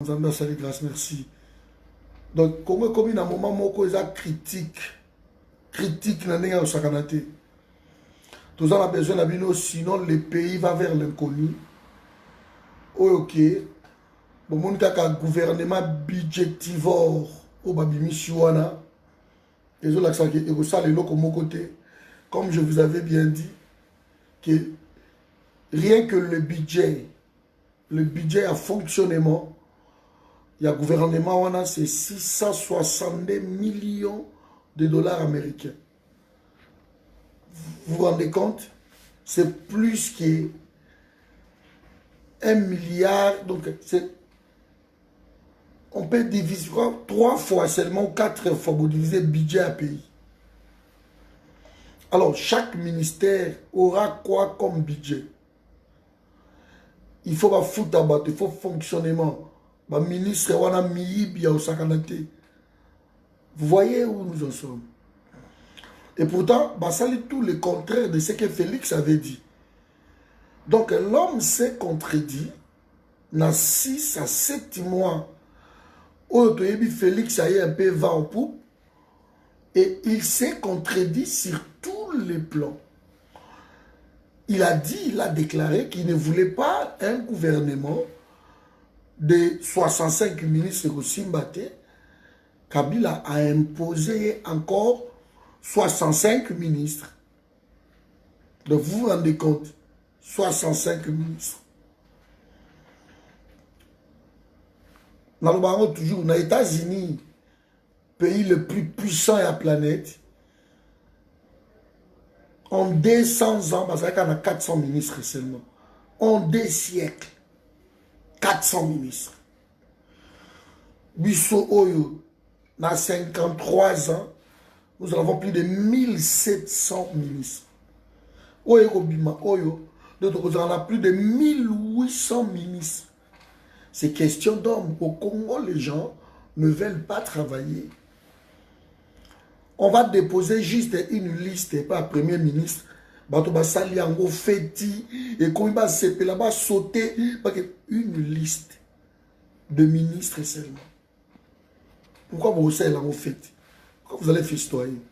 Nzambe asali grâce, merci. Donc, comme il y a un moment moko eza critique na ndenge ya kosakana te. Tous en a besoin de bino, sinon le pays va vers l'inconnu. Ok. Bon, mon kaka gouvernement budgétivore au babimisi wana. Et zo l'accent que ego ça le loko mon côté. Comme je vous avais bien dit que rien que le budget à fonctionnement, il y a gouvernement, c'est 662 millions de dollars américains. Vous vous rendez compte? C'est plus que 1 milliard. Donc, on peut diviser 3 fois seulement, 4 fois pour diviser le budget à pays. Alors, chaque ministère aura quoi comme budget? Il faut foutre à battre, il faut fonctionnement. Le ministre wana miyibi au sakanate. Vous voyez où nous en sommes. Et pourtant, ça est tout le contraire de ce que Félix avait dit. Donc l'homme s'est contredit dans 6 à 7 mois. Où Félix a eu un peu vent en poupe. Et il s'est contredit sur tous les plans. Il a déclaré qu'il ne voulait pas un gouvernement de 65 ministres au Simbate. Kabila a imposé encore 65 ministres. Donc vous vous rendez compte, 65 ministres. Nous avons toujours, dans les États-Unis, pays le plus puissant de la planète, en 200 ans, parce qu'il y a 400 ministres seulement. En 2 siècles, 400 ministres. Bisso Oyo, dans 53 ans, nous avons plus de 1700 ministres. Oyo Bima Oyo, nous avons plus de 1800 ministres. C'est question d'hommes. Au Congo, les gens ne veulent pas travailler. On va déposer juste une liste, pas Premier ministre. Bato basali yango feti et quand il va là-bas sauter une liste de ministres seulement. Pourquoi vous savez là en fait? Pourquoi vous allez festoyer?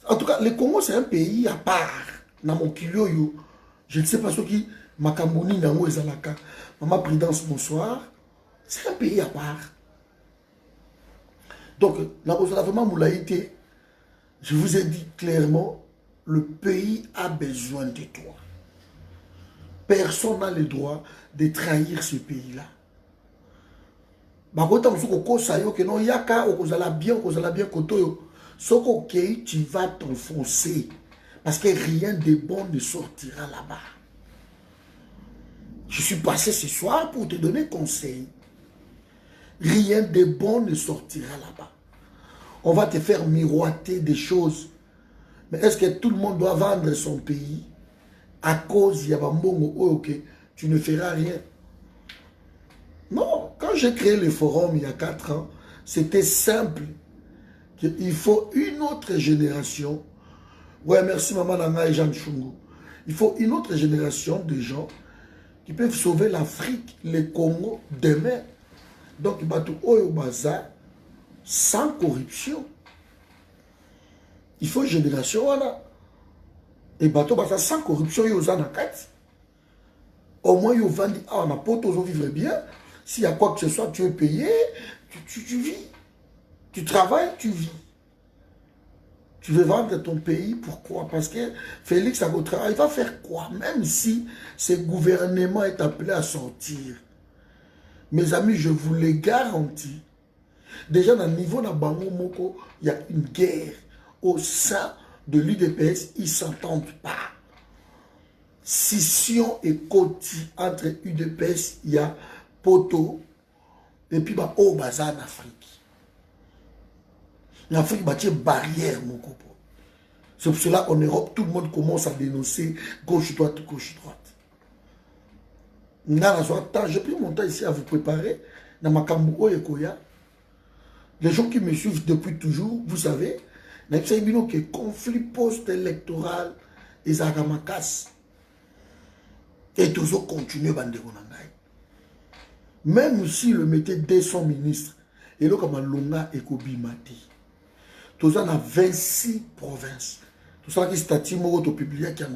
En tout cas, le Congo c'est un pays à part. Dans mon kilio, je ne sais pas ce qui Makamboni nango ezalaka. Maman Prudence, bonsoir. C'est un pays à part. Donc, vraiment moulaïté. Je vous ai dit clairement, le pays a besoin de toi. Personne n'a le droit de trahir ce pays-là. Tu vas t'enfoncer. Parce que rien de bon ne sortira là-bas. Je suis passé ce soir pour te donner conseil. Rien de bon ne sortira là-bas. On va te faire miroiter des choses. Mais est-ce que tout le monde doit vendre son pays à cause il y a Bambongo? Ok, tu ne feras rien. Non, quand j'ai créé le forum il y a 4 ans, c'était simple. Il faut une autre génération. Ouais, merci Maman Nanga et Jean Chungu. Il faut une autre génération de gens qui peuvent sauver l'Afrique, le Congo demain. Donc, il va tout au bazar sans corruption. Il faut une génération là. Et bateau bazar sans corruption, il y a au moins, il y a on a pas tous vivre bien. S'il y a quoi que ce soit, tu es payé, tu vis. Tu travailles, tu vis. Tu veux vendre ton pays, pourquoi? Parce que Félix Agotra, il va faire quoi? Même si ce gouvernement est appelé à sortir. Mes amis, je vous le garantis. Déjà, dans le niveau de Bango Moko, il y a une guerre au sein de l'UDPS. Ils ne s'entendent pas. Scission et Koti entre UDPS, il y a Poto. Et puis, au bazar en Afrique. L'Afrique bâtit une barrière, mon copain. C'est pour cela qu'en Europe, tout le monde commence à dénoncer gauche-droite, gauche-droite. J'ai pris mon temps ici à vous préparer. Dans ma Kambo et Koya. Les gens qui me suivent depuis toujours, vous savez, que conflit post-électoral et Zagamakas. Et toujours continuer bandeko na ngai. Même si le mettait 200 ministres, et là comme longa et kobimati. Tous en a 26 provinces. Tout ça qui statue moko to publié qui a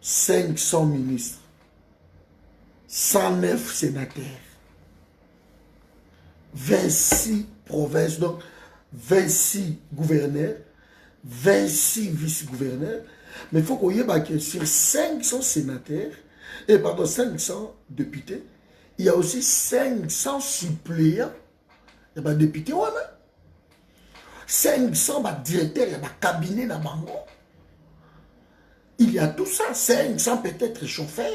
500 ministres, 109 sénateurs, 26 provinces, donc 26 gouverneurs, 26 vice-gouverneurs. Mais il faut qu'on y ait que sur 500 sénateurs, et pardon, 500 députés, il y a aussi 500 suppléants. Il y a des députés, 500 directeurs, il y a des cabinets dans Bango. Il y a tout ça, 500 peut-être chauffeurs.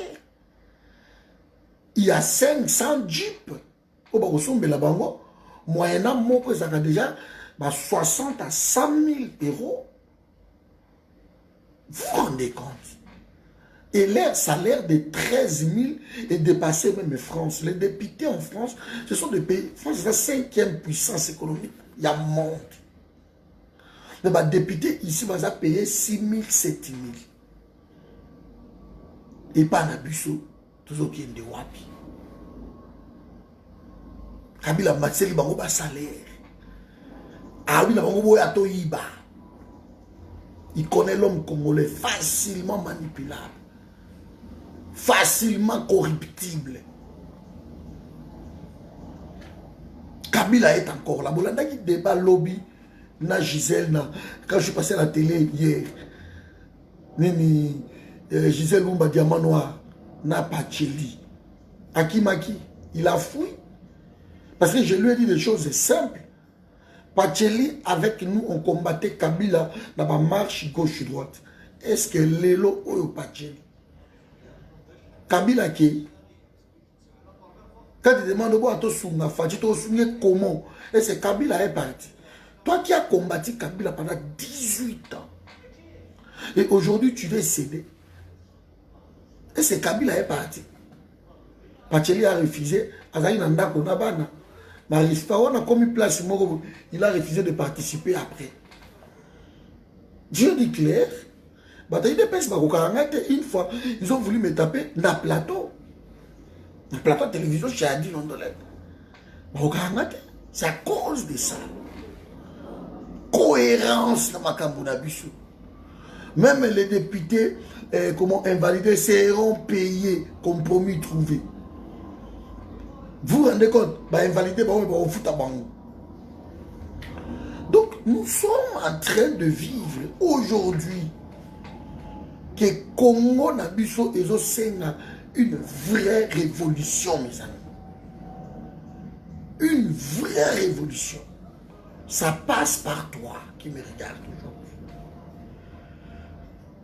Il y a 500 jeeps. Au Bagosombe la Bango, moyennant mon président déjà 60 à 100 000 euros. Vous vous rendez compte? Et leur salaire de 13 000 est dépassé même en France. Les députés en France, ce sont des pays. France est la 5e puissance économique. Il y a monde. Mais les députés ici, vont payer 6 000, 7 000. Et pas un abuso, toujours qui est de wapi. Kabila Matseli bango ba salaire. Ah oui, la bango boya to iba. Il connaît l'homme congolais facilement manipulable, facilement corruptible. Kabila est encore là. Bolanda qui débat lobby na Gisèle na. Quand je suis passé à la télé hier, Gisèle Lumba Diamant Noir na Pacheli. Akimaki, il a fouillé. Parce que je lui ai dit des choses simples. Pacheli, avec nous, on combattait Kabila dans la marche gauche-droite. Est-ce que Lelo ou Pacheli? Kabila qui? Quand tu demandes à toi, tu te souviens comment? Et c'est Kabila est parti. Toi qui as combattu Kabila pendant 18 ans. Et aujourd'hui, tu veux céder. Et c'est Kabila est parti. Pacheli a refusé. On a commis place, il a refusé de participer après. Dieu dit clair. Une fois, ils ont voulu me taper dans le plateau. Le plateau de télévision, j'ai dit non de l'aide. C'est à cause de ça. Cohérence dans ma Kambunabisu. Même les députés, comment invalidés, seront payés, compromis trouvé. Vous vous rendez compte? Invalider, on fout à Bango. Donc, nous sommes en train de vivre aujourd'hui que Congo Nabiso et Zosena une vraie révolution, mes amis. Une vraie révolution. Ça passe par toi qui me regarde aujourd'hui.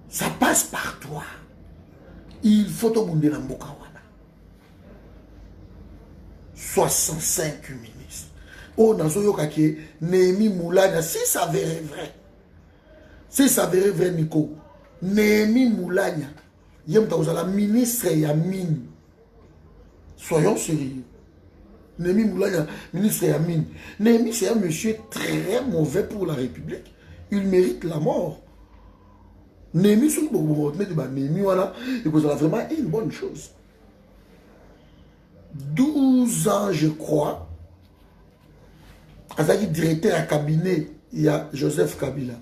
Ça passe par toi. Il faut te bounder dans Mbokawana. 65 ministres. Oh, Nazoyokake, Némi Moulania, si ça s'avérait vrai. Si ça s'avérait vrai, Nico. Némi Moulania, la ministre Yamine. Soyons sérieux. Némi Moulania, ministre Yamine. Némi, c'est un monsieur très mauvais pour la République. Il mérite la mort. Némi, c'est vraiment une bonne chose. 12 ans, je crois, avec le directeur à cabinet, il y a Joseph Kabila.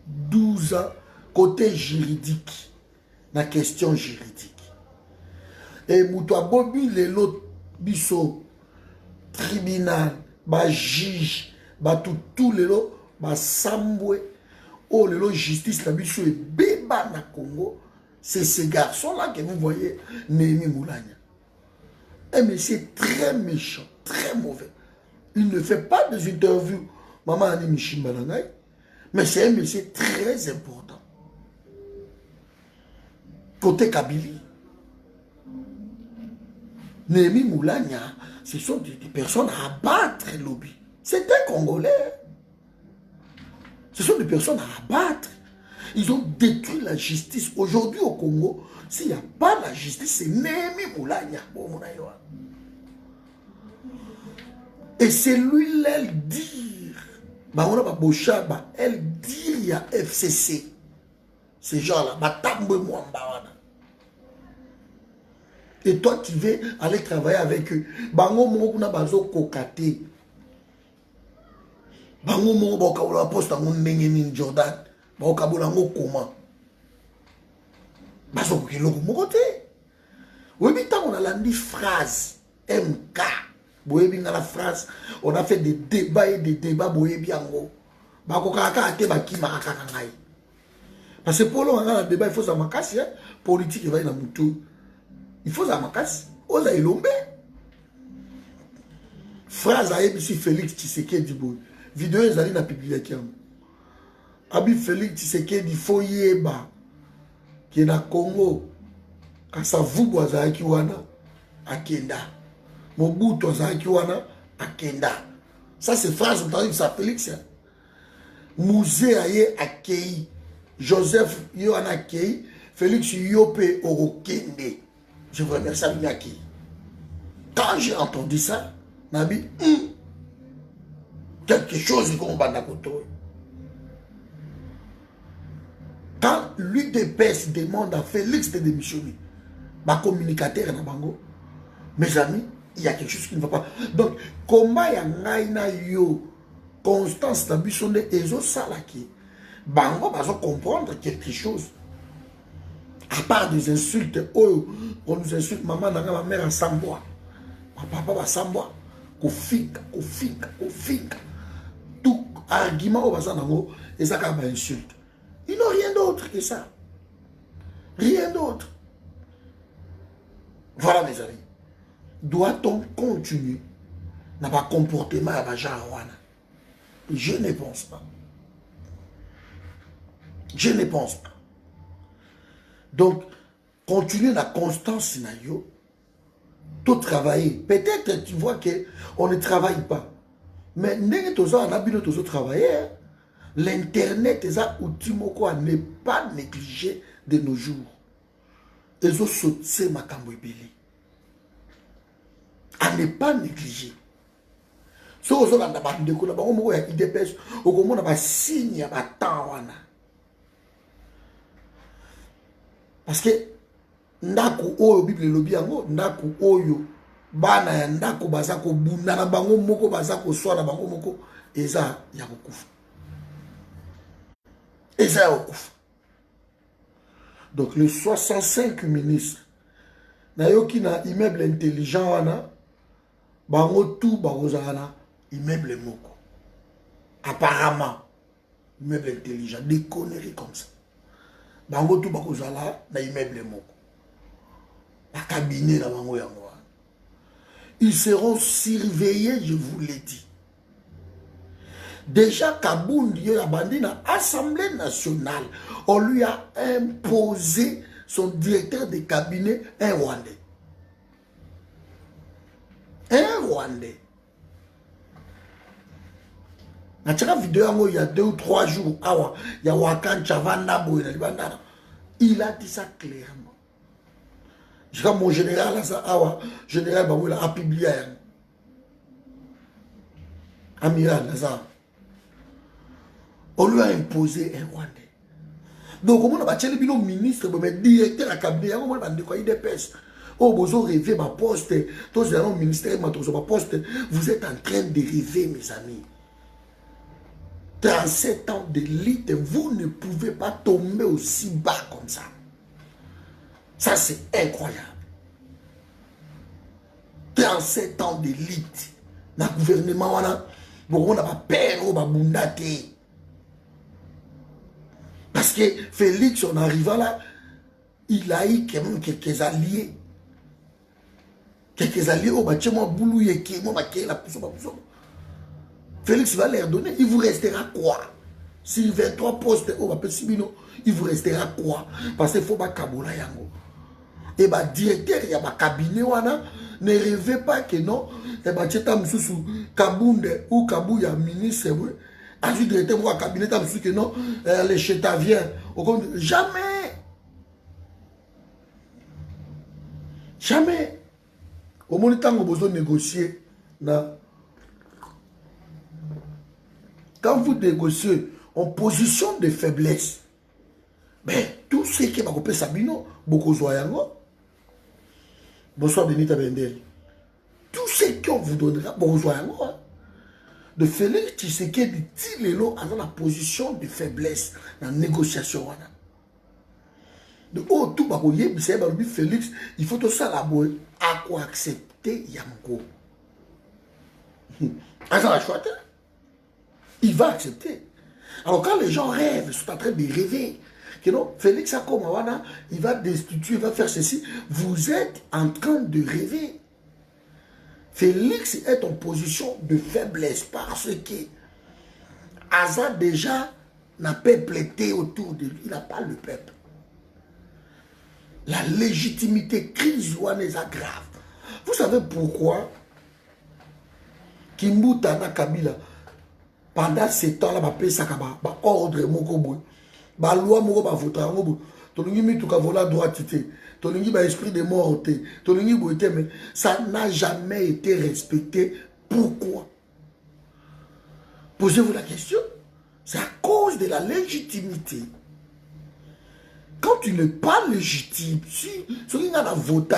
12 ans, côté juridique, la question juridique. Et Moutoua Bobi, les autres, biso, tribunal, juge, tout les autres, samboué, oh, les autres, justice, la biso, et béba na Congo, c'est ces garçons-là que vous voyez, Némi Moulania. Un monsieur très méchant, très mauvais. Il ne fait pas des interviews. Maman a dit Michimba Nangai. Mais c'est un monsieur très important. Côté Kabili. Némi Moulania, ce sont des personnes à abattre, lobby. C'est un Congolais. Ce sont des personnes à abattre. Ils ont détruit la justice. Aujourd'hui au Congo, s'il n'y a pas la justice, c'est Némi Moulania. Et c'est lui, elle dire. Elle dit il y a FCC. Ces gens-là, Et toi, tu veux aller travailler avec eux. Bango mongo na bazo kokate. Bango mongo ba okabola poste ngo ndenge nini Jordan. Ba okabola ngo comment. Bazo kokiloko moko te. Oui, tant on a landi phrase MK. Boyebi na la phrase, on a fait des débats et des débats boyebi yango. Ba kokaka ate ba kima akaka ngai. Parce que pour le débat, il faut ça makasi, hein. Politique, il va y avoir tout. Il faut ça makasi. Oza ilombe. Phrase à ABC Félix Tshisekedi boy. Vidéo ils allaient na publier qui Abi Félix Tshisekedi faut yeba qui est na Congo. Quand ça vous boisa qui wana akenda. Mobutu za qui wana akenda. Ça c'est phrase on arrive ça Félix. Musée aye akei. Joseph yo an akei. Félix yope orokende. Je vous remercie à Miyaki. Quand j'ai entendu ça, Nabi, quelque chose comme Banakoto. Quand l'UDPS demande à Félix de démissionner, ma communicateur na bango, mes amis, il y a quelque chose qui ne va pas. Donc, comment y a ngaina yo, Constance Nabissone et zo salaki, bango va comprendre quelque chose. À part des insultes, oh, on nous insulte, maman, ma mère à Sambois. Ma papa va Sambois. Kofika. Tout argument au bazar nango, et ça comme insulte. Ils n'ont rien d'autre que ça. Rien d'autre. Voilà mes amis. Doit-on continuer dans un comportement à Bajarouana? Je ne pense pas. Je ne pense pas. Donc, continuer la constance, tout travailler. Peut-être tu vois qu'on ne travaille pas. Mais on a travailler. L'Internet est un outil à ne pas négliger de nos jours. Et ça, c'est ma cambouibili. À ne pas négliger. Si vous avez un IDPS, vous avez un signe, un temps. Parce que ndaku oyo Bible lobi yango ndaku oyo bana ya ndaku baza ko bunda na bango moko baza ko swa na bango moko eza ya kokufa. Eza ya kokufa. Donc les 65 ministres na yoki na immeuble intelligent wana bango tout bakozana immeuble moko. Apparemment immeuble intelligent des conneries comme ça. Bango tout bakozala na immeuble moko. La cabinet la bango yango. Ils seront surveillés, je vous l'ai dit. Déjà Kabundi a bandé dans l'Assemblée nationale. On lui a imposé son directeur de cabinet, un Rwandais. Un Rwandais. Dans la vidéo, il y a 2 ou 3 jours, il y a Wakan Chavanda, il a dit ça clairement. Je crois mon général, général Baboula a publié. Amiral Lazare. On lui a imposé un Rwandais. Donc, comment on a battu le ministre, mais directeur à cabinet, on a dit des pèses. Oh, vous avez rêvé ma poste, tous les ministères, ma poste, vous êtes en train de rêver, mes amis. 37 ans d'élite, vous ne pouvez pas tomber aussi bas comme ça. Ça, c'est incroyable. 37 ans d'élite. Dans le gouvernement, on n'a pas peur, on n'a pas bundaté. Parce que Félix, en arrivant là, il a eu quand même quelques alliés. Quelques alliés, oh, bah, tiens, moi, boulou, yéké, moi, la pousse. Félix va leur donner, il vous restera quoi? Si 23 postes, oh, bah, il vous restera quoi? Parce qu'il faut pas Kabola yango. Et bah, directeur, il y a un cabinet, ne rêvez pas que non, et bah, tu es Kabunde ou Kabouya, ministre, ensuite, directeur, moi, cabinet, tu que non, les chétaviens, jamais. Jamais. Au moment où vous avez besoin de négocier, quand vous négociez en position de faiblesse, ben, tout ce qui est Sabino, beaucoup de Bonsoir Benita Bendel. Tout ce qu'on vous donnera, bonjour, de Félix Tshisekedi dit lelo dans la position de faiblesse dans la négociation. De haut tout bakoye, Félix, il faut tout ça là à quoi accepter Yango. Il va accepter. Alors quand les gens rêvent, ils sont en train de rêver, que non, Félix Akomawana, il va destituer, il va faire ceci, vous êtes en train de rêver. Félix est en position de faiblesse parce que Aza déjà n'a peuple été autour de lui, il n'a pas le peuple. La légitimité crise est grave. Vous savez pourquoi Kimbuta na Kabila pendant ce temps-là, ba ordre moko ba loi moko ba voter moko tolungi mituka vola droite tolungi ba esprit de mort tolungi boité, mais ça n'a jamais été respecté. Pourquoi? Posez-vous la question. C'est à cause de la légitimité. Quand tu n'es pas légitime, si tu as voté,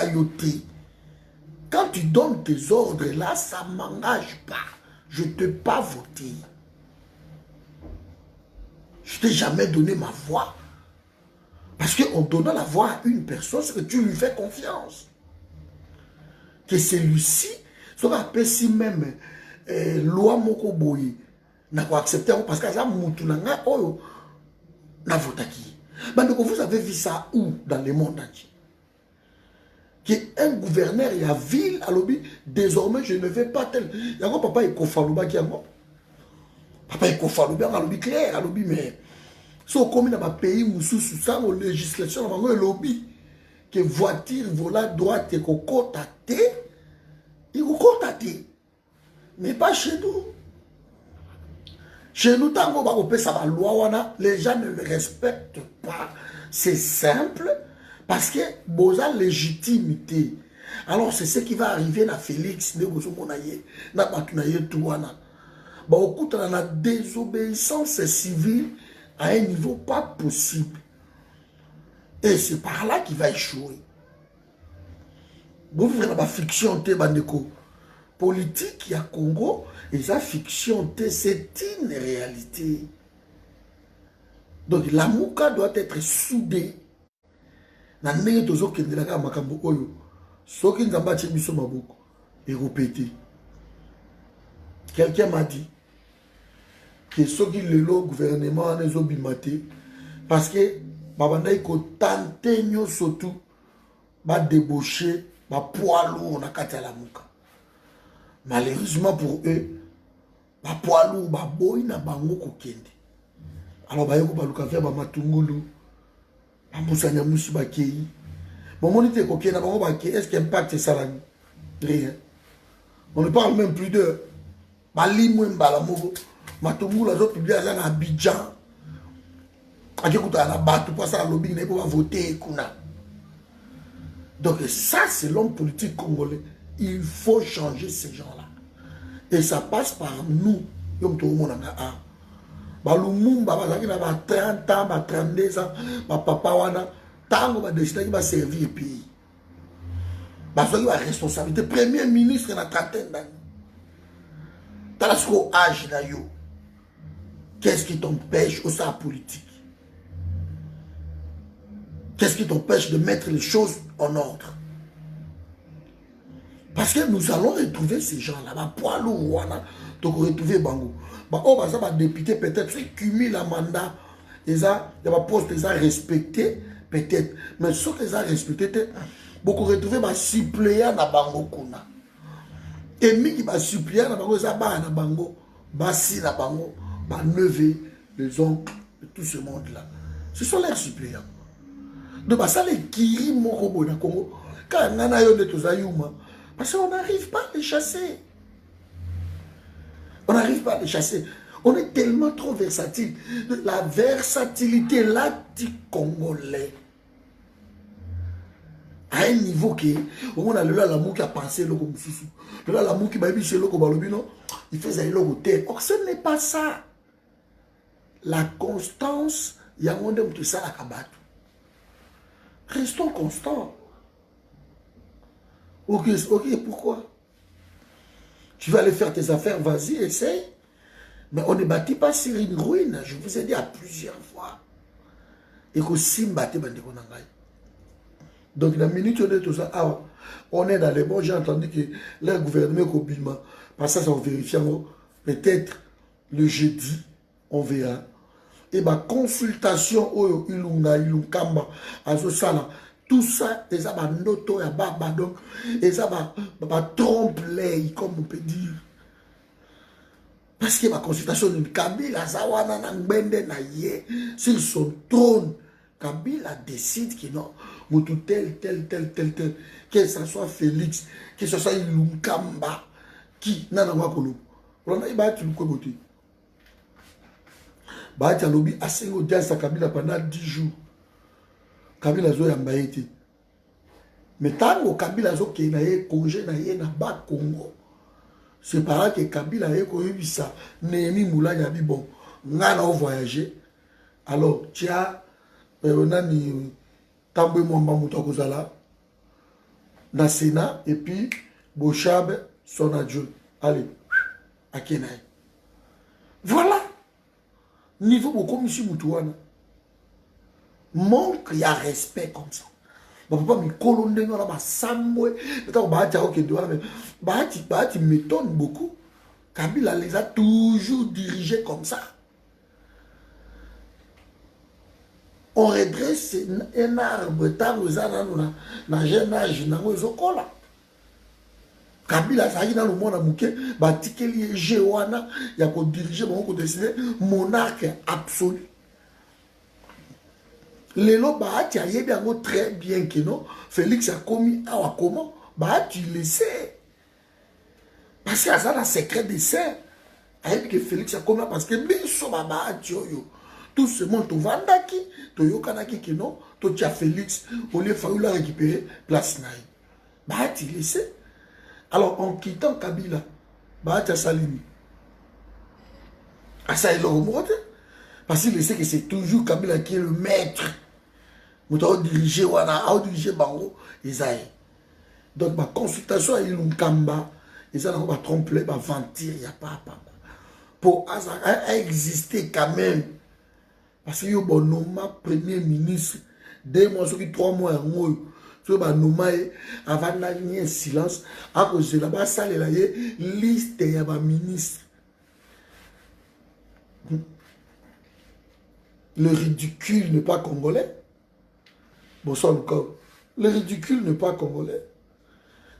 quand tu donnes tes ordres là, ça ne m'engage pas. Je ne t'ai pas voté. Je ne t'ai jamais donné ma voix. Parce qu'en donnant la voix à une personne, c'est que tu lui fais confiance. Que celui-ci, ce qu'on appelle si même loi moko boye, n'a pas accepté parce que ça moutounanga oyo n'a voté qui. Donc vous avez vu ça où dans le monde entier? Qu'un gouverneur et la ville à l'objet, désormais je ne vais pas tel. Il y a un papa et Kofalouba qui a un papa et Kofalouba à l'objet clair, à l'objet, mais si on commet dans un pays où sous ça, aux législations, on a un lobby que voiture, volant, droite et coco tâté, il coco tâté. Mais pas chez nous. Chez nous, tant qu'on va faire la loi, les gens ne le respectent pas. C'est simple, parce que boza légitimité. Alors c'est ce qui va arriver à Félix, de bozo monaye, na batunaye touana. Bah au coup la désobéissance civile à un niveau pas possible. Et c'est par là qu'il va échouer. Vous voyez la fiction te bandeko. Politique, il y a Congo, et ça fiction, c'est une réalité. Donc la mouka doit être soudée. Na ndenge tozo kendelaka makambo oyo. Soki nzamba che biso maboko et répéter. Quelqu'un m'a dit que soki lelo gouvernement nezo bimate parce que babanda iko tante nyoso tu ba débaucher ba poids lourd na kati ya la mouka. Malheureusement pour eux, ba poids lourd ba boy na bango kokende. Alors ba yoko ba luka faire ba matungulu. Ba musanya musi ba kei. Bon monite kokena bango ba kei, est-ce qu'il impact ça là? Rien. On ne parle même plus de ba limwe mbala moko. Matungulu azo publier ça na Abidjan. Akikuta na batu pas ça lobby na po ba voter kuna. Donc ça c'est l'homme politique congolais. Il faut changer ces gens-là. Et ça passe par nous. Comme tout le monde a. Balumumba, 30 ans, 32 ans, papa wana, tango va décider qu'il va servir le pays. Parce qu'il a responsabilité. Premier ministre dans la trentaine d'années. Dans le âge d'ailleurs. Qu'est-ce qui t'empêche au sein politique? Qu'est-ce qui t'empêche de mettre les choses en ordre? Parce que nous allons retrouver ces gens-là. Donc retrouver Bango. Député peut-être qui cumule un mandat. Il y a des postes qui sont respectés, peut-être. Mais ceux qui sont respectés, beaucoup retrouver des suppléants dans Bango. Et mi qui va suppléant dans Bango, ça va dans Bango. Bassi dans Bango, bas neveu, les oncles, de tout ce monde-là. Ce sont les suppléants. Donc ça les kiri moko dans Congo. Quand on a eu des ayuma. Parce qu'on n'arrive pas à les chasser. On n'arrive pas à les chasser. On est tellement trop versatile. La versatilité là du Congolais. À un niveau qui on a le l'amour qui a pensé le comme sous. Le l'amour qui m'a dit chez le Kobalobino, il faisait le hôtel. Or ce n'est pas ça. La constance, il y a un monde qui ça la kabatu. Restons constants. Ok, ok, pourquoi? Tu vas aller faire tes affaires, vas-y, essaye. Mais on ne bâtit pas sur une ruine. Je vous ai dit à plusieurs fois. Et que Simba te bande konangai. Donc, la minute où on est tout ça, on est dans les bons. J'ai entendu que le gouvernement est Kobima. Parce que ça, on vérifie. Peut-être le jeudi, on verra. Et ma consultation, ilungamba, azosala. Tout ça, c'est ça, noto ya baba. Donc, et ça, trompe-l'œil, comme on peut dire. Parce que ma consultation de Kabila, Zawana, Nangbende, Naye, sur son trône, Kabila décide que non, tel, que ce soit Félix, que ce soit Ilunkamba, qui, Nanawakolo. On a battu le côté. Bahati Alobi a signé audience à Kabila pendant 10 jours. Kabila zo ya mbaete. Mais tant que Kabila zo qui na congé na bas Congo. C'est par là que Kabila a ça. Némi Moula Yabi bon. Ngana au voyager. Alors, tia nani Tambwe Mwamba Mutakozala na Sénat et puis Bochab son adjoint. Allez, à Kenaï. Voilà. Niveau beaucoup monsieur Moutouana. Manque il y a respect comme ça. Papa mi kolonde ngala ba samwe. Peut-être bahati au kedouana mais bahati m'étonne beaucoup. Kabila les a toujours dirigés comme ça. On redresse un arbre tant aux années na jeune âge na ngozokola. Kabila ça dans le monde à mouké batikeli jewana ya ko diriger bon ko décider monarque absolu. Lelo bahati a yebi yango très bien que non Félix a commis awa comment bahati le sait parce que ça la secret de ça a yebi que Félix a commis parce que biso bahati yo tout ce monde to vandaki to yokanaki que non to tia Félix au lieu fallu la récupérer place naï bahati le sait. Alors, en quittant Kabila, Bahati Salimi, ça il le remonte. Parce qu'il sait que c'est toujours Kabila qui est le maître. Nous avons dirigé Wana, a dirigé Bango, Isaïe. Donc, ma consultation à Ilunkamba, ils ont trompé, va mentir, il n'y a pas. Pour exister quand même. Parce qu'il y a un nom, premier ministre, 2 mois, 3 mois, un mois. So ba nomae avant na un silence à cause de là-bas ça la liste ya ba ministre. Le ridicule n'est pas congolais. Bon ça encore. Le ridicule n'est pas congolais.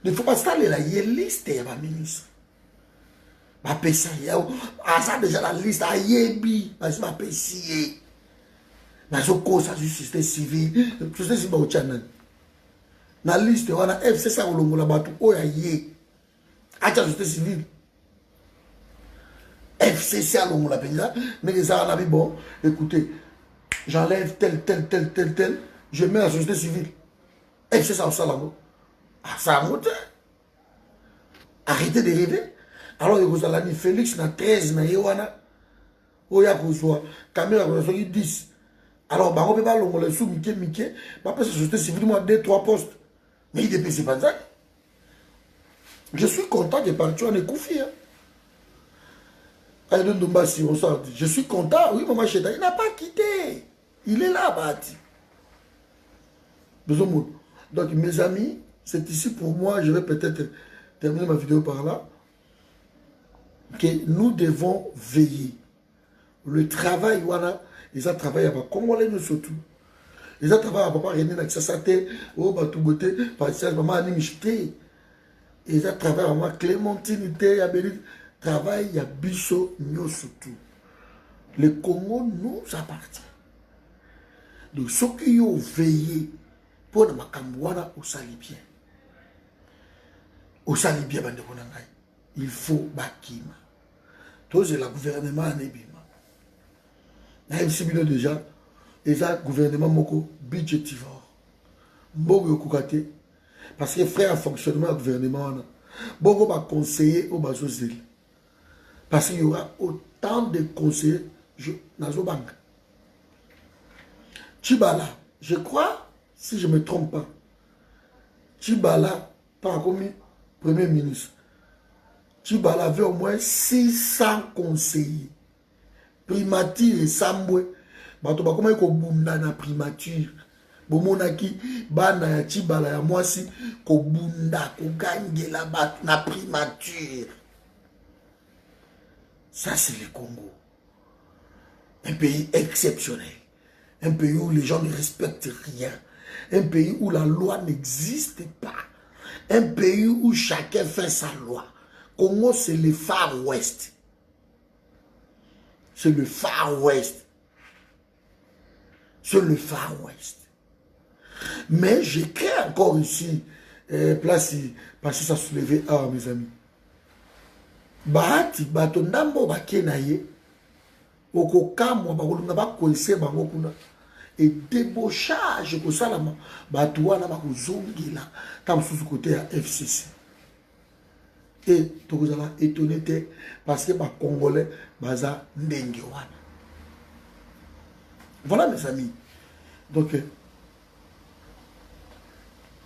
Il ne faut pas ça la liste ya ba ministre. Ba pesa ya ça déjà la liste a yebi parce ba pesier. Na zo cause ça société civile, société civile au channel. Na liste wana FCC olongola batu oya ye acha société civile FCC olongola penza mais ça na bon écoutez j'enlève tel je mets la société civile FCC au salango ça monte arrêtez de rêver alors vous allez Félix na 13 na yewana oya kozwa caméra kozwa 10 alors bango pe ba longola sous Mickey ba pesa société civile moi 2-3 postes. Mais il est pas ça. Je suis content de partir en Ekoufi. Je suis content. Oui, maman Cheta, il n'a pas quitté. Il est là, Bati. Donc, mes amis, c'est ici pour moi. Je vais peut-être terminer ma vidéo par là. Que nous devons veiller. Le travail, voilà, ils ont travaillé avec Congolais, nous surtout. Ils ont travaillé à papa René Naxasate, au Batouboté, par exemple, maman Animishté. Ils ont travaillé à maman Clémentine, Abéli. Travail à Bisso, nous surtout. Le Congo nous appartient. Donc, ceux qui ont veillé pour ma Kambouana au Salibien. Au Salibien, il faut Bakima. Tout c'est le gouvernement en Ebima. Nous déjà. Et ça, gouvernement moko budgétivore. Bogo Koukate. Parce que frère fonctionnement gouvernement, Bogo va conseiller au Bazozil. Parce qu'il y aura autant de conseillers dans le banque. Tchibala, je crois, si je ne me trompe pas, Tchibala Tant comme Premier ministre. Tchibala avait au moins 600 conseillers. Primature et Sambwe. Bato bakoma ko bunda na primature. Bomonaki bana ya Tchibala ya mwasi ko bunda ko gangela bato na primature. Ça c'est le Congo. Un pays exceptionnel. Un pays où les gens ne respectent rien. Un pays où la loi n'existe pas. Un pays où chacun fait sa loi. Congo, c'est le Far West. C'est le Far West. C'est le Far West. Mais j'écris encore ici, place, parce que ça soulevait, mes amis. Bahati, bato ndambo bakenaye, okokamwa, bakolunga bakwese bango kuna. Et débauchage, ko salama, bato wana bakozongila, tam sous côté à FCC. Et tout vous allez étonné parce que les Congolais baza ndenge wana. Voilà mes amis. Donc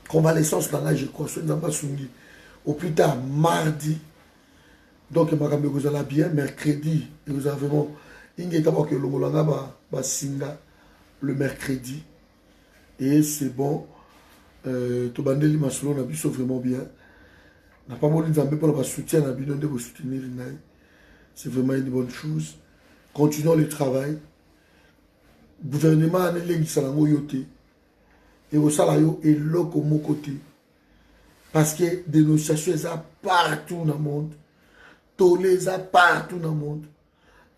convalescence dans la je crois au plus tard mardi. Donc vous allez bien mercredi et vous avez vraiment d'abord que le singa le mercredi et c'est bon. To bandeli masolo na biso vraiment bien. N'a pas voulu nous pour le soutien à bidon de vous soutenir. C'est vraiment une bonne chose. Continuons le travail. Le gouvernement a dit salango yote. Et au salario est là comme mon côté. Parce que dénonciation est partout dans le monde. Tolé est partout dans le monde.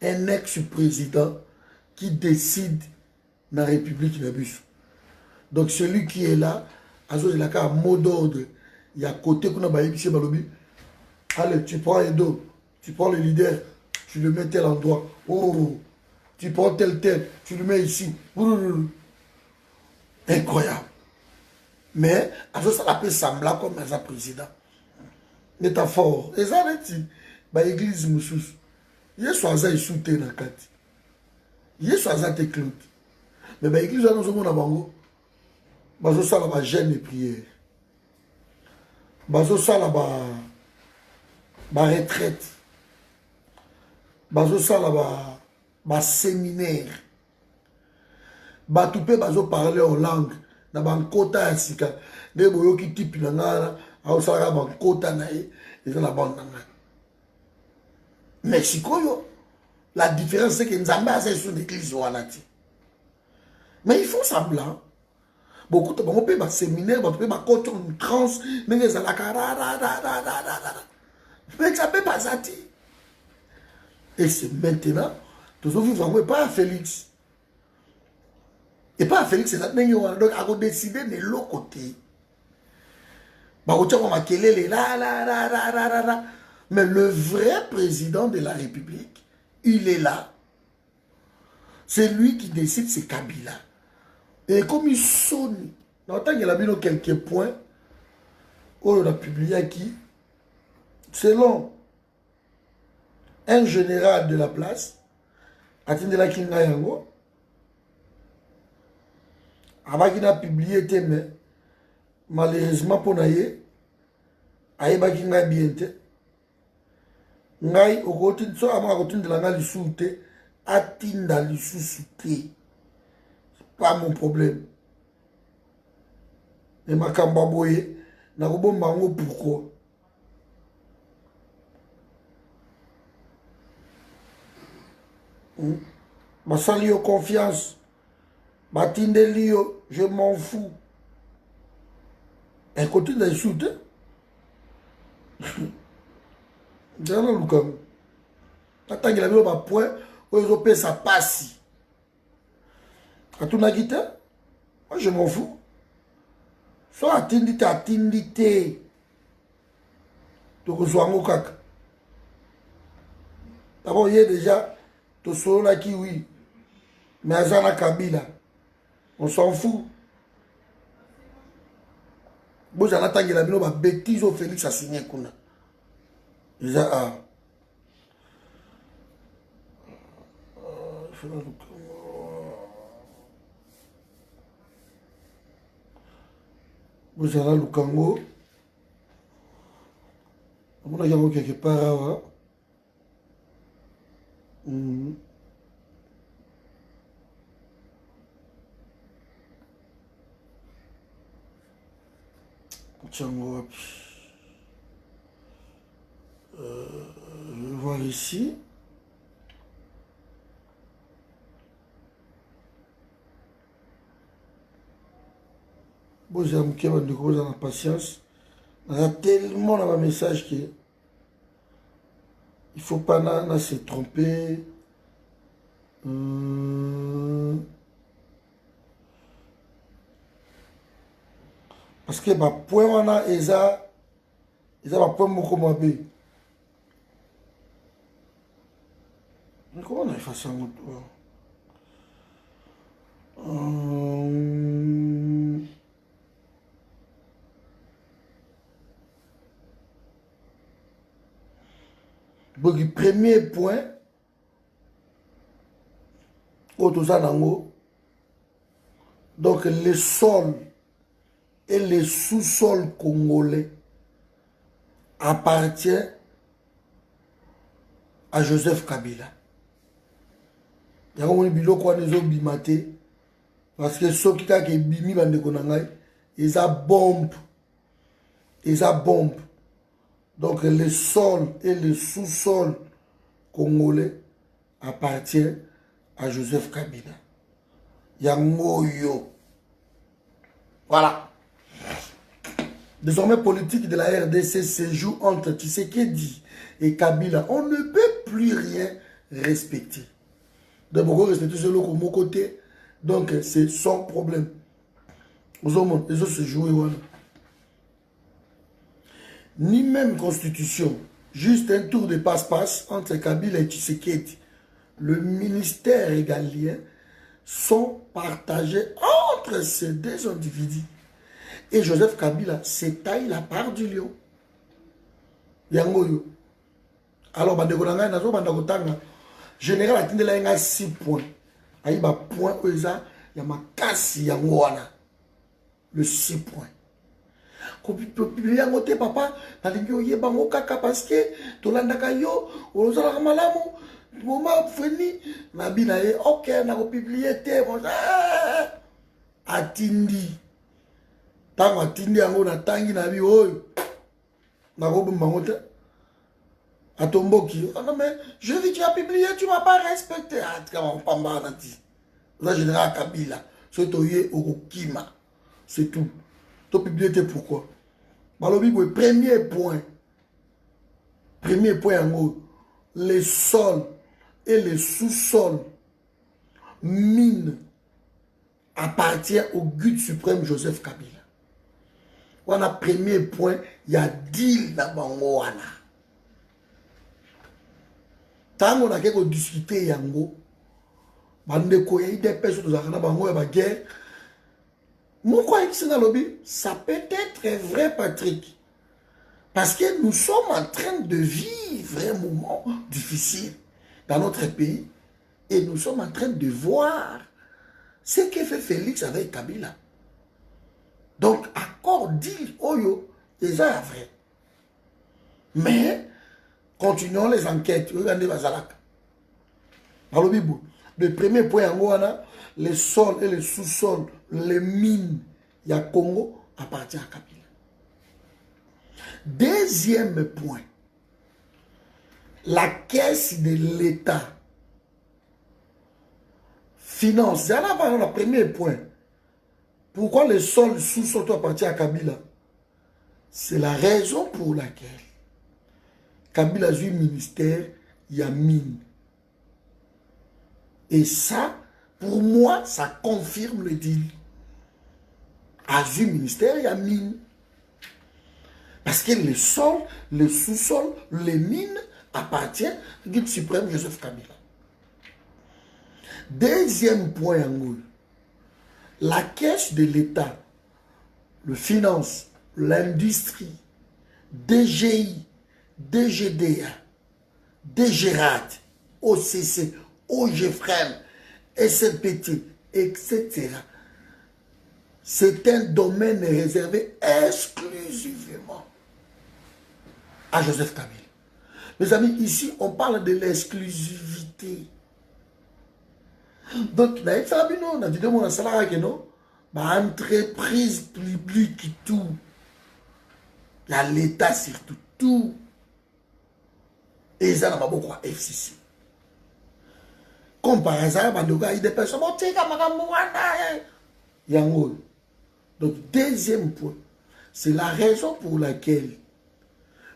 Un ex-président qui décide dans la République de Nabiso. Donc celui qui est là, à un mot d'ordre. Il y a côté qu'on a baillé Balobi. Allez, tu prends Edo, tu prends le leader, tu le mets tel endroit. Oh, tu prends tel, tu le mets ici. Incroyable. Mais, à ce ça peut sembler comme un président. Métaphore. Et ça, c'est l'église Moussous. Il y a soit ça, il soutient dans la carte. Il y a soit ça, il cloute. Mais l'église, nous avons un bango. Ça, la gêne et prière. Bazo sala ba retraite. Bazo sala ba séminaire. Batupe bazo parler en langue. Na bankota ya sika. Ne boyo ki tipi na ngala. Ao sala bankota na ye. Eza na bande na. Mexico yo. La différence c'est que Nzambe a ses sous l'église wanati. Mais ils font semblant. Beaucoup de gens peuvent séminaire, ils peuvent côté une trans, mais ils ont la mais ça peut pas ça. Et c'est maintenant, tous les gens pas à Félix. Et pas à Félix, c'est ça. Donc, à décider de l'autre côté. Mais le vrai président de la République, il est là. C'est lui qui décide, c'est Kabila. Et comme il sonne, dans le temps qu'il a mis quelques points, on a publié qui, selon un général de la place, Atindela Kinga Yango, avant qu'il a publié, mais malheureusement pour Naye, Aïba Kinga Biente, Ngai, au côté de ça, à côté de la Ngali Soute, Atinda Lissoute. Pas mon problème. Et ma kambaboye, na robomba ngo pourquoi? Ma salio confiance. Ma tindelio, je m'en fous. Un côté de soute. J'ai un loup. Attends qu'il a mis au point, où ils ont payé sa passe. À tout la guitare, moi je m'en fous. Soit attendite. Donc on soit en kaka. D'abord, il y a déjà tout solo là qui oui. Mais Azana Kabila, on s'en fout. Bon, j'en attends qu'il a mis ma bêtise au Félix a signé Kuna. Déjà, ah. Bozala Lukango, On a dit quelque part. Je vais voir ici. Bon, j'ai un de la patience. On a tellement un message qu'il ne faut pas se tromper. Parce que ma point on a eza ma point moko mabe. Mais comment on a effacé un autre? Donc le premier point donc le sol et le sous-sol congolais appartient à Joseph Kabila. Il y a un biloko wana ezobimate parce que soki kaka ebimi bandeko na ngai eza bombe. Donc le sol et le sous-sol congolais appartient à Joseph Kabila. Yangoyo. Voilà. Désormais, politique de la RDC se joue entre Tshisekedi et Kabila. On ne peut plus rien respecter. De beaucoup respecter ce loco mon côté. Donc, c'est son problème. Les autres se jouent. Ni même constitution. Juste un tour de passe-passe entre Kabila et Tshisekedi. Le ministère régalien sont partagés entre ces deux individus. Et Joseph Kabila s'étaille la part du lion. Yangoyo. Alors, général a tenu là 6 points. Il y a point il y a ma casse yangoana. Le 6 points. Quand tu peux publier un côté, papa, parce que tu l'as yo, ou l'as dit malamu, moment fini, ma binae, ok, n'a pas publié, atindi. Tant atindi yango na tangi na bi oyo. Na ko bumbangote. Atomboki. Ah non mais je vis tu as publié, tu m'as pas respecté. Ah tu vas pas m'arrêter. La général Kabila, c'est toyé okokima. C'est tout. Tu publié pourquoi? Balobi premier point. Premier point yango. Les sols et les sous-sols mines appartiennent au guide suprême Joseph Kabila. On a premier point, il y a deal dans Bangoana. Tant qu'on a quelque discuter yango, bandeko y a des personnes qui ont bango et guerre. Mon quoi ici dans lobby, ça peut être vrai, Patrick, parce que nous sommes en train de vivre un moment difficile dans notre pays et nous sommes en train de voir ce que fait Félix avec Kabila. Donc, accord dit, oyo, déjà vrai. Mais, continuons les enquêtes. Regardez Bazalaka. Le premier point, les sols et les sous-sols, les mines, il y a Congo, appartient à Kabila. Deuxième point, la caisse de l'État finance. C'est là le premier point. Pourquoi le sol sous-sol appartient à Kabila? C'est la raison pour laquelle Kabila a eu ministère, il y a mine. Et ça, pour moi, ça confirme le deal. A eu ministère, il y a mine. Parce que le sol, le sous-sol, les mines appartiennent au guide suprême Joseph Kabila. Deuxième point, la caisse de l'État, le finance, l'industrie, DGI, DGDA, DGRAT, OCC, OGFREM, SLPT, etc. C'est un domaine réservé exclusivement à Joseph Kabila. Mes amis, ici, on parle de l'exclusivité. Donc, on a dit de mon salaire que non, ma entreprise publique, tout. Il y a l'État surtout, tout. Et ça, on a beaucoup à FCC. Comme par hasard, il y a des personnes qui ont donc, deuxième point, c'est la raison pour laquelle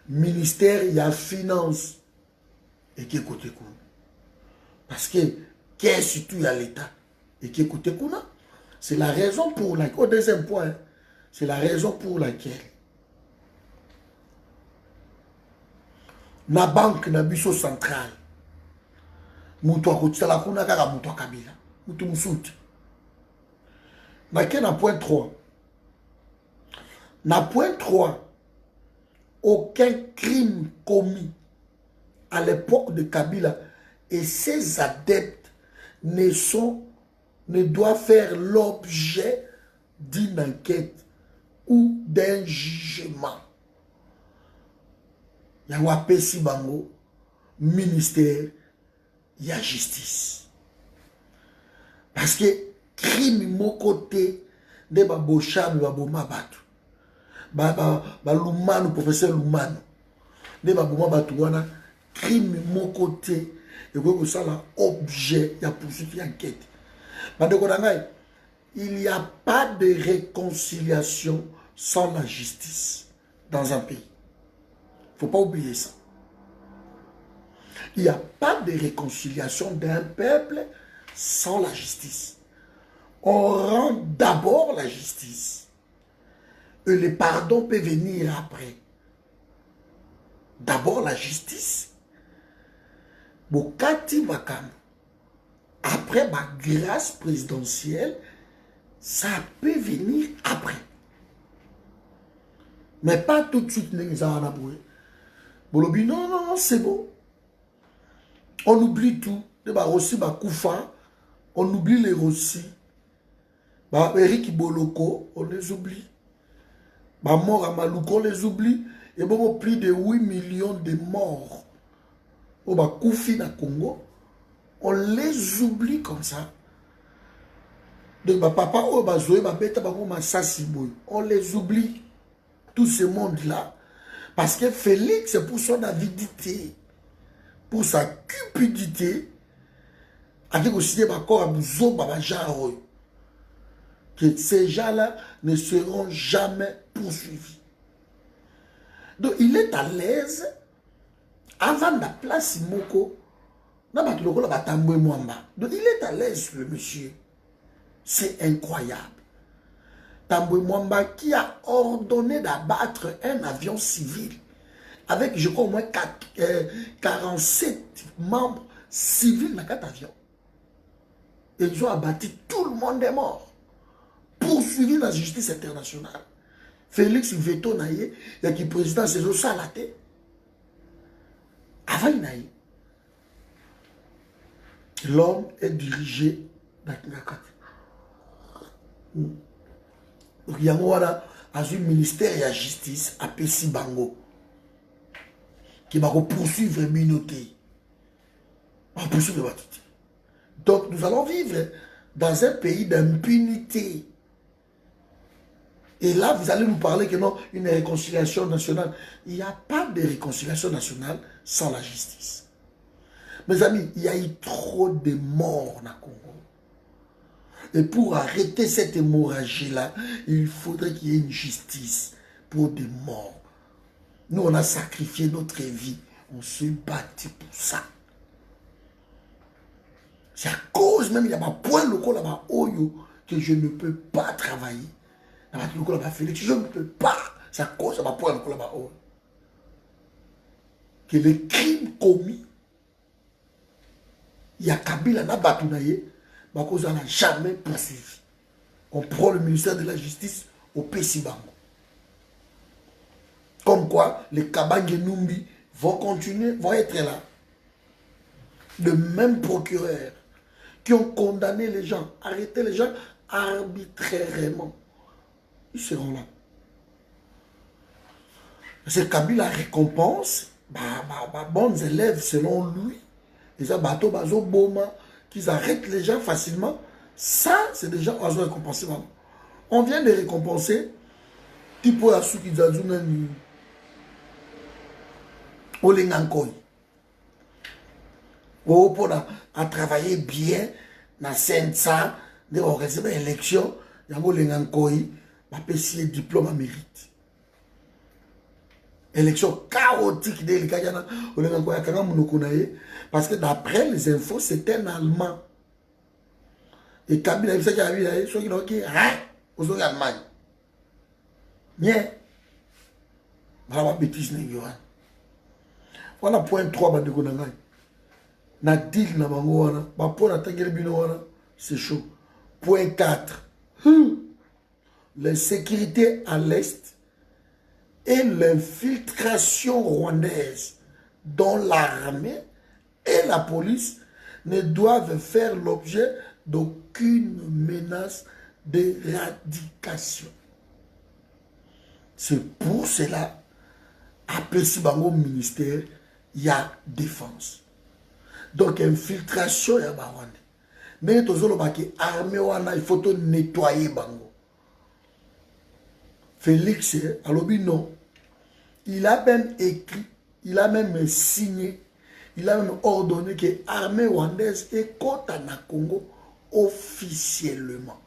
le ministère il y a finance et qui écoute quoi. Parce que surtout il y a l'État et qui écoute quoi. C'est la raison pour laquelle, au deuxième point, c'est la raison pour laquelle la banque na biso centrale mutu akotala kuna kaka mutu Kabila mutu musuti na point 3 na point 3 aucun crime commis à l'époque de Kabila et ses adeptes ne doivent faire l'objet d'une enquête ou d'un jugement. Il y a Wapesi Bango, ministère, il y a justice. Parce que crime mon côté de Babocham, Baboma Batu. Lumanu, professeur Lumanu. De Baboma Batu, crime mon côté, et que ça là, objet, il y a poursuite, il y a enquête. Il n'y a pas de réconciliation sans la justice dans un pays. Il ne faut pas oublier ça. Il n'y a pas de réconciliation d'un peuple sans la justice. On rend d'abord la justice. Et le pardon peut venir après. D'abord la justice. Bokati Makam. Après ma grâce présidentielle, ça peut venir après. Mais pas tout de suite, Bolobi, non, c'est bon. On oublie tout. On oublie les Rossi. Eric Boloko, on les oublie. Mort à Malouko, on les oublie. Et bon, plus de 8 millions de morts. Au Koufi na Congo, on les oublie comme ça. Donc, papa, on les oublie. Tout ce monde-là. Parce que Félix, pour son avidité, pour sa cupidité, avec aussi que ces gens-là ne seront jamais poursuivis. Donc, il est à l'aise avant la place Moko. Donc, il est à l'aise, le monsieur. C'est incroyable. Tamboué Mwamba qui a ordonné d'abattre un avion civil avec, je crois, au moins 47 membres civils dans 4 avions. Et ils ont abattu, tout le monde est mort. Poursuivi dans la justice internationale. Félix Veto Naye, il y a qui président Cézo Salaté. Avant Naye, l'homme est dirigé dans Kingakat. Donc, il y a un ministère et la justice à Pessi Bango qui va poursuivre la minorité. Donc, nous allons vivre dans un pays d'impunité. Et là, vous allez nous parler que non, une réconciliation nationale. Il n'y a pas de réconciliation nationale sans la justice. Mes amis, il y a eu trop de morts dans le Congo. Et pour arrêter cette hémorragie-là, il faudrait qu'il y ait une justice pour des morts. Nous, on a sacrifié notre vie. On s'est battu pour ça. C'est à cause même, il y a un point local là-bas, que je ne peux pas travailler. Je ne peux pas. C'est à cause de ma point local là-bas, que les crimes commis, il y a Kabila n'a pas tout cause on n'a jamais poursuivi. On prend le ministère de la Justice au Pessi Bango. Comme quoi, les Kabange Numbi vont continuer, vont être là. Le même procureur qui ont condamné les gens, arrêté les gens arbitrairement, ils seront là. C'est Kabila récompense, bons élèves selon lui. Et ça, bateau, bazo, boma, qu'ils arrêtent les gens facilement. Ça, c'est des gens qui ont récompensé. On vient de récompenser. Tipo ya suki zazuna ni Olengankoi. Oh, pour à travailler bien dans Sensa, de recevoir l'élection, yango Olengankoi, va payer diplôme à mérite. Élection chaotique de l'Ikayana, Olengankoi, parce que d'après les infos, c'était un Allemand. Et Kabila, il y a eu ceux qui ont dit, aux Allemagne. Bien. Voilà, bêtise, voilà point 3, na deal na bango wana, ba po na tangeli bino wana, c'est chaud. Point 4. La sécurité à l'Est et l'infiltration rwandaise dont l'armée et la police ne doivent faire l'objet d'aucune menace d'éradication. C'est pour cela, après si bango ministère, il y a défense. Donc, infiltration, il y a Rwanda. Mais l'armée, il faut nettoyer bango. Félix, alobi non. Il a même écrit, il a même signé, il a même ordonné que l'armée rwandaise est contre na Congo officiellement.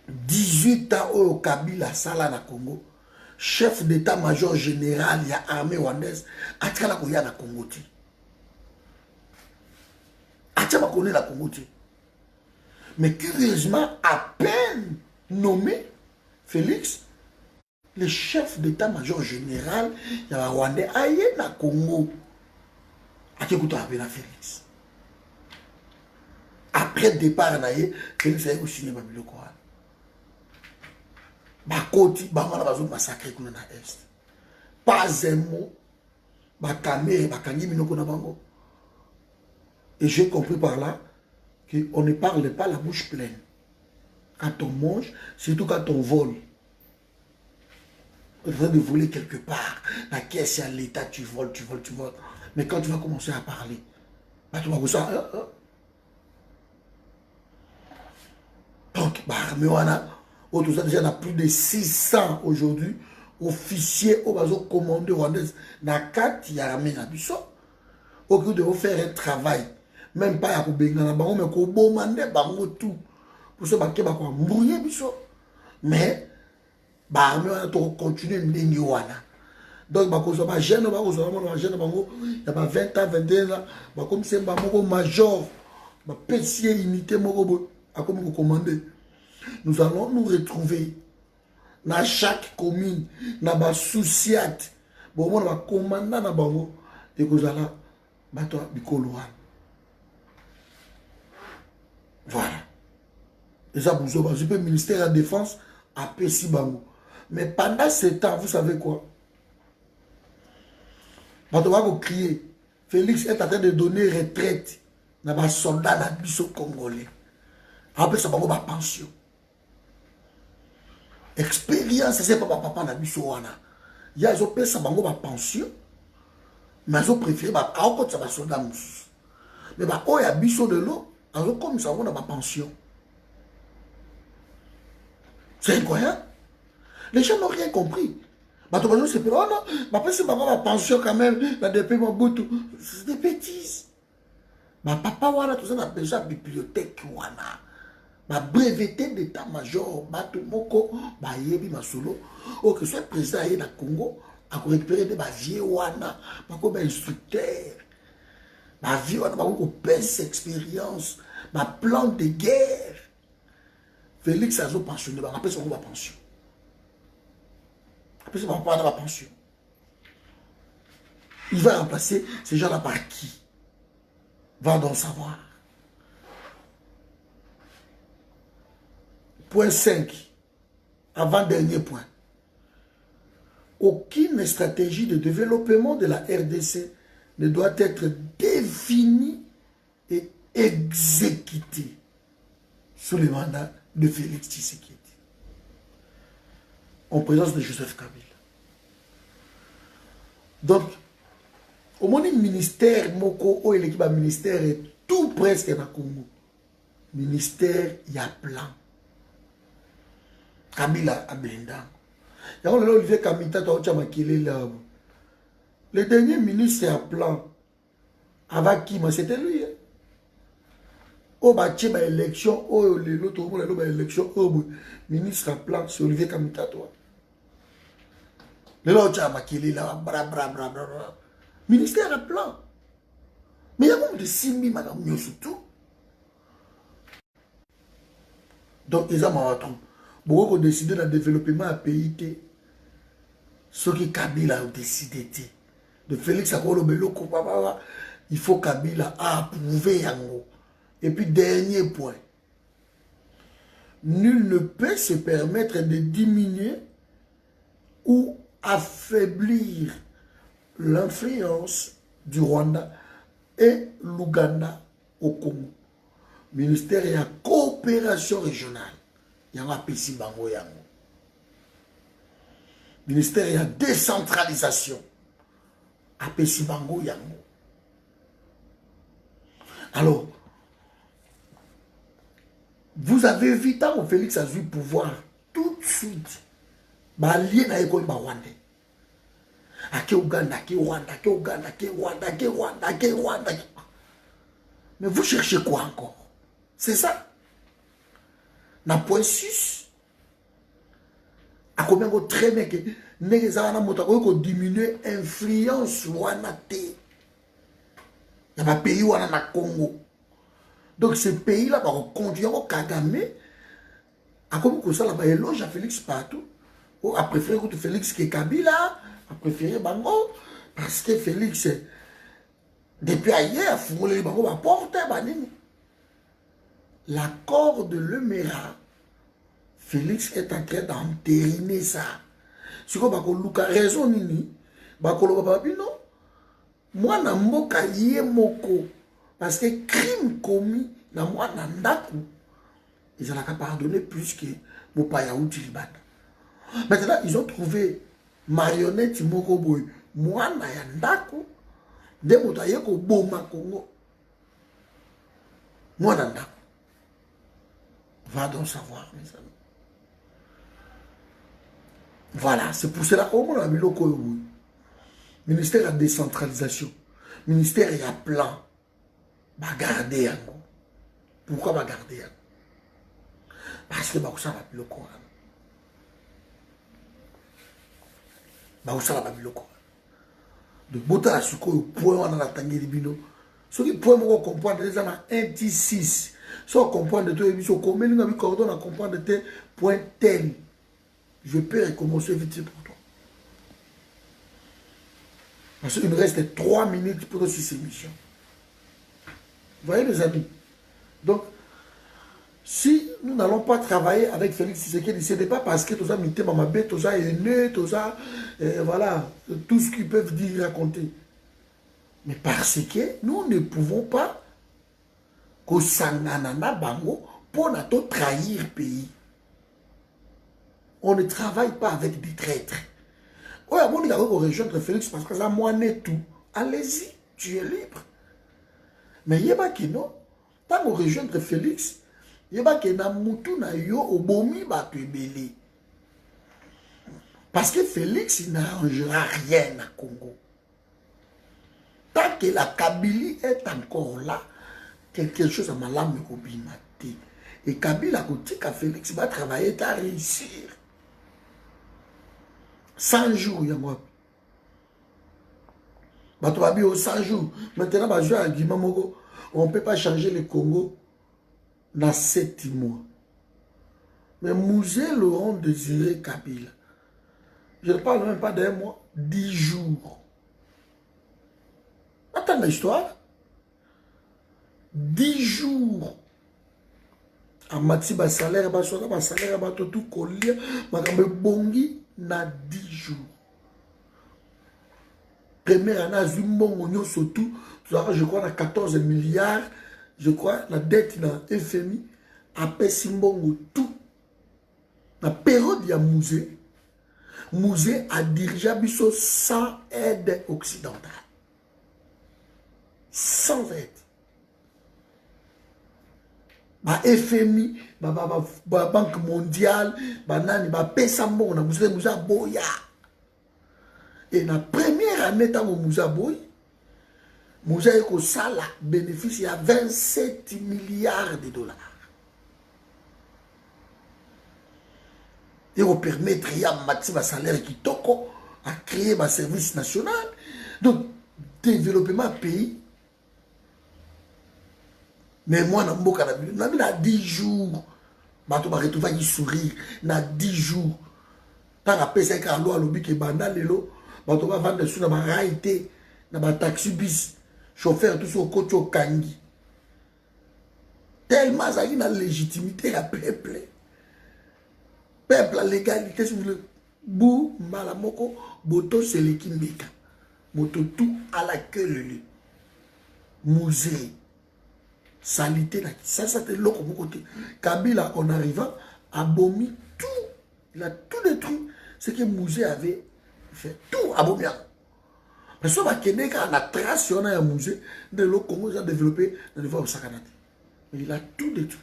18 ans au Kabila Sala na Congo, chef d'état-major général, il y a l'armée rwandaise, a tika la koya na Congo ti. A tika la koya na Congo ti. Mais curieusement, à peine nommé Félix, le chef d'état-major général, il y a Rwandais, aïe na Congo. A tika la koya na Félix. Après le départ, Félix a eu signé Babilo Koran. Bakoti, bamana bazo massacrer kuna na est. Pas un mot. Bakamere, bakangi minoko na bango. Et j'ai compris par là qu'on ne parle pas la bouche pleine. Quand on mange, surtout quand on vole. On est en train de voler quelque part. La caisse est à l'état, tu voles, tu voles, tu voles. Mais quand tu vas commencer à parler, bah, tu vas vous ça. Donc, mais on a. Déjà, il y a plus de 600 aujourd'hui officiers au bateau commandé rwandais. Na 4, il y a l'armée na biso. Au lieu de faire un travail, même pas à Koubengana, mais qu'on bomande bango tout. Pour ça, il va mourir biso. Mais, l'armée va continuer à wana. Donc, il y a jeune, il y a 20 ans, 21 ans, comme c'est un major, un PC unité, comme commandé. Nous allons nous retrouver dans chaque commune, dans la souciat, bon, on va commander dans bango et que vous allez battre Bikoloa. Voilà. Et ça, vous avez le ministère de la Défense à Pessi Bango. Mais pendant ce temps, vous savez quoi? On va vous crier. Félix est en train de donner retraite dans les soldats de congolais. Après, ça va vous pension. Expérience, c'est pas papa na biso wana. Ya zo pesa bango ba pension. Mais zo préféré ba kaoko tsa ba soldat musu. Mais ba oya biso de l'eau, azo comme ça on a ba pension. C'est incroyable. Les gens n'ont rien compris. Bah tu vas c'est oh non, bah après c'est ba pension quand même, la depuis mon bout c'est des bêtises. Bah papa wana tout ça na déjà bibliothèque wana. Ma breveté d'état-major, bato moko, ba yebi masolo, ou que soit président aye na Congo, a récupéré des vieux wana, ba ko ba instructeur, ba vieux wana, ba ko pèse expérience, ba plan de guerre. Félix a zo pensionné, ba après son ba pension. Après son ba pas pension. Il va remplacer ces gens-là par qui? Va donc savoir. Point 5, avant-dernier point. Aucune stratégie de développement de la RDC ne doit être définie et exécutée sous le mandat de Félix Tshisekedi. en présence de Joseph Kabila. Donc, au moins, ministère, moko, l'équipe ministère est tout presque dans le Congo. Ministère, il y a plan. Kabila a blindant. Il y a Olivier Kamita, le dernier ministre à plan, avec qui, c'était lui. Au bâti ma élection, au l'autre élection, au ministre à plan, c'est Olivier Kamita, toi. Le l'autre a maquillé là, bra. Ministère à plan. Mais il y a même de 6 000 madame surtout. Donc, ils ont beaucoup décidé de développement à pays. Ce qui Kabila a décidé de Félix Akolobelo, il faut Kabila approuver Yango. Et puis, dernier point. Nul ne peut se permettre de diminuer ou affaiblir l'influence du Rwanda et l'Ouganda au Congo. Ministère de la coopération régionale. Il y a un PC Bango Yango. Ministère de la décentralisation. APC Bango Yango. Alors, vous avez vu tant que Félix a eu pouvoir, tout de suite, lié na école Rwandais. Ake Ouganda, ake Rwanda, ake Ouganda, ake Rwanda, ake Rwanda, ake Rwanda. Mais vous cherchez quoi encore? C'est ça. Na point 6. A combien de traîner que les gens diminuer l'influence Rwandais. Il y a un pays où on a le Congo. Donc ce pays-là va conduire au Kagame. A comme ça, là, éloge à Félix partout. A préféré que Félix que Kabila. A préféré Bango. Parce que Félix, depuis ailleurs, Fungole Bango va porter Banini. L'accord de l'Emera, Félix est en train d'entériner ça. Si vous avez raison, Nini, non. Moi, je suis moko. Parce que crime commis, dans moi, nandaku, ils n'ont pas pardonné plus que Mopaya ou Tilibata. Maintenant, ils ont trouvé marionnette moko boy. Moi, nandaku, de Motaye ko boma Congo. Moi, nandaku. Va donc savoir, mes amis. Voilà, c'est pour cela qu'on a mis le ministère de la décentralisation. Ministère il y a plan. Va garder yango. Pourquoi va garder yango? Parce que ça va plus le Coran. Ça va plus le Coran. De bota à ce que le point on a la tangue de bino. Ce qui point on comprendre les gens 1-6. Si on comprend de tout, si on commet nous avec cordon à comprendre de tel point tel. Je peux recommencer vite pour toi. Parce qu'il nous reste 3 minutes pour aussi cette mission. Vous voyez les amis? Donc, si nous n'allons pas travailler avec Félix Tshisekedi, ce n'est pas parce que tous les gens ont bête, tous les gens aînés, tous voilà, tout ce qu'ils peuvent dire, raconter. Mais parce que nous ne pouvons pas que Sanganana Bango pour nous trahir le pays. On ne travaille pas avec des traîtres. Oui, on dit qu'on rejoindre Félix parce que ça moine tout. Allez-y, tu es libre. Mais il y a qui non. Tant qu'on rejoindre Félix, il y a qui na mutu na yo obomi ba tu belé. Parce que Félix il n'arrangera rien à Congo. Tant que la Kabylie est encore là, quelque chose à malame kobimate. Et Kabila côté que Félix va travailler à réussir. 100 jours, il y a moi. Bato babi au 100 jours. Maintenant, bah, jouer à Guima Mogo. On ne peut pas changer le Congo dans 7 mois. Mais Mouzé Laurent Désiré Kabila. Je ne parle même pas d'un mois, 10 jours. Attends l'histoire. 10 jours. En matière de salaire, salaire, tout collier, bongi. Na 10 jours. Première année, surtout, je crois, à 14 milliards, je crois, la dette dans FMI, après Simbongo, tout. La période, il y a musée, Musée a dirigé Bisso sans aide occidentale. Sans aide. Ba FMI, ba Banque mondiale, ba nani, ba Pesambo, na musée boya. Et la première année, dans le musée boy, musée ko sala bénéfice à 27 milliards de dollars. Et on permettre à salaire qui toko à créer un service national. Donc, développement pays. Mais moi, dans 10 jours, je vais retrouver un sourire. Dans 10 jours, tant que je vais aller à l'objet qui est bandal, je vais vendre des sous dans ma raïté, dans ma taxi bis, chauffeur, tout ça au coach au kangi. Tellement ça y a la légitimité à peuple. Peuple, la légalité, si vous voulez. Bou, malamoko, boto, c'est l'équimbeka. Moto tout à la queue, le lieu. Musée. Salité, ça c'était l'autre côté. Kabila, en arrivant, a bomi tout. Il a tout détruit. Ce que le musée avait fait. Tout a bomi. Parce que on a tracé sur un musée de l'eau Congo, ils ont développé le niveau au Sakanati. Mais il a tout détruit.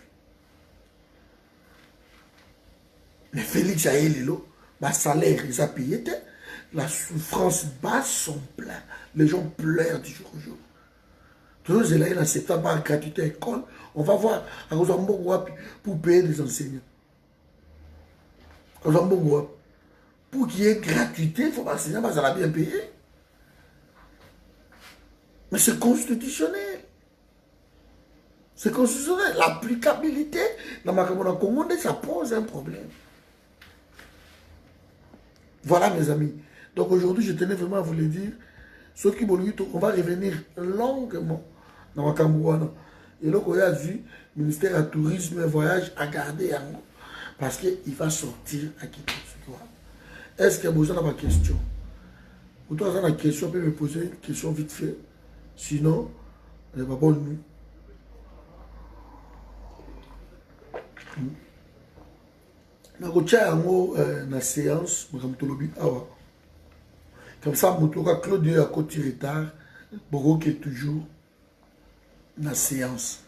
Mais Félix a eu le salaire, ils ont payé. La souffrance basse sont pleins. Les gens pleurent du jour au jour. Tous les élèves en septembre en gratuité à l'école, on va voir à Ozambo pour payer des enseignants. Ozambo, pour qu'il y ait gratuité, il faut que l'enseignant va bien payer. Mais c'est constitutionnel. C'est constitutionnel. L'applicabilité dans ma commune Congo, ça pose un problème. Voilà mes amis. Donc aujourd'hui, je tenais vraiment à vous le dire. Ceux qui vont on va revenir longuement dans ma Cambouana. Et là, on a vu, le ministère du Tourisme et Voyage a gardé Yango. Parce qu'il va sortir à Quito. Est-ce qu'il y a besoin d'avoir une question? Pour toi, une question, peut me poser une question vite fait. Sinon, elle va pas nous. Dans la séance, comme ça, Claude a côté retard, Boro qui est toujours dans la séance.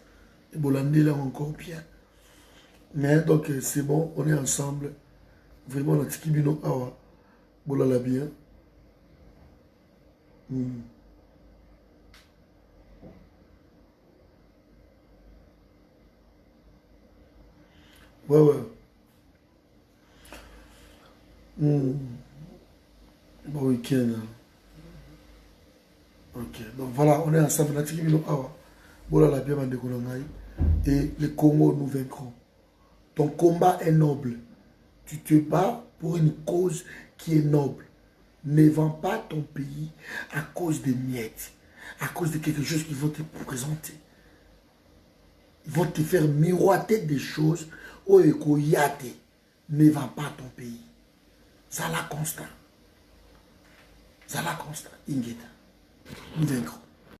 Et Bolandé là encore bien. Mais donc c'est bon, on est ensemble. Vraiment, on a Tikibino Awa. Bolala bien. Ouais, ouais. Bon week-end. Ok, donc voilà, on est ensemble. Et le Congo, nous vaincrons. Ton combat est noble. Tu te bats pour une cause qui est noble. Ne vends pas ton pays à cause des miettes, à cause de quelque chose qu'ils vont te présenter. Ils vont te faire miroiter des choses. Ne vends pas ton pays. Ça la constant. Ça la constant. Ingeta. Nous vaincrons.